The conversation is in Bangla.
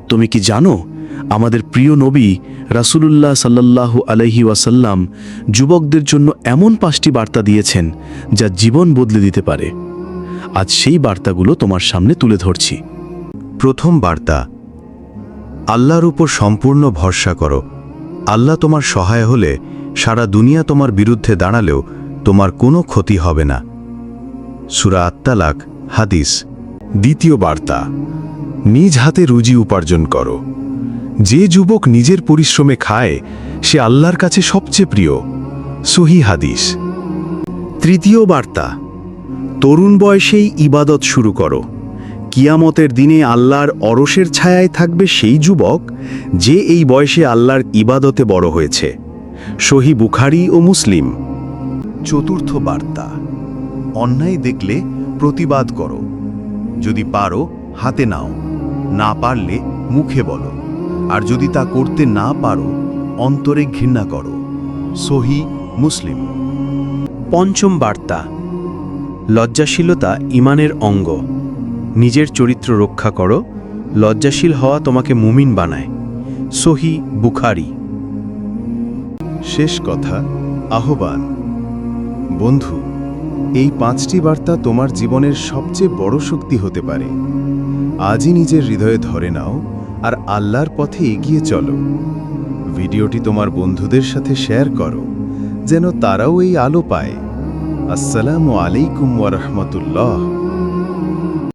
তুমি কি জানো আমাদের প্রিয় নবী রাসূলুল্লাহ সাল্লাল্লাহু আলাইহি ওয়াসাল্লাম যুবকদের জন্য এমন 5টি বার্তা দিয়েছেন যা জীবন বদলে দিতে পারে। আজ সেই বার্তাগুলো তোমার সামনে তুলে ধরছি। প্রথম বার্তা, আল্লাহর উপর সম্পূর্ণ ভরসা করো। আল্লাহ তোমার সহায় হলে সারা দুনিয়া তোমার বিরুদ্ধে দাঁড়ালেও তোমার কোনো ক্ষতি হবে না। সূরা আত-তালাক, হাদিস। দ্বিতীয় বার্তা, নিজ হাতে রুজি উপার্জন করো। যে যুবক নিজের পরিশ্রমে খায় সে আল্লাহর কাছে সবচেয়ে প্রিয়। সহিহ হাদিস। তৃতীয় বার্তা, তরুণ বয়সেই ইবাদত শুরু করো। কিয়ামতের দিনে আল্লাহর অরশের ছায়ায় থাকবে সেই যুবক যে এই বয়সে আল্লাহর ইবাদতে বড় হয়েছে। সহিহ বুখারী ও মুসলিম। চতুর্থ বার্তা, অন্যায় দেখলে প্রতিবাদ করো। যদি পারো হাতে নাও, না পারলে মুখে বলো, আর যদি তা করতে না পারো অন্তরে ঘৃণা করো। সহিহ মুসলিম। পঞ্চম বার্তা, লজ্জাশীলতা ঈমানের অঙ্গ। নিজের চরিত্র রক্ষা করো, লজ্জাশীল হওয়া তোমাকে মুমিন বানায়। সহিহ বুখারী। শেষ কথা, আহ্বান। বন্ধু, এই 5টি বার্তা তোমার জীবনের সবচেয়ে বড় শক্তি হতে পারে। আজই নিজের হৃদয়ে ধরে নাও আর আল্লাহর পথে এগিয়ে চলো। ভিডিওটি তোমার বন্ধুদের সাথে শেয়ার করো, যেন তারাও এই আলো পায়। আসসালামু আলাইকুম ওয়া রাহমাতুল্লাহ।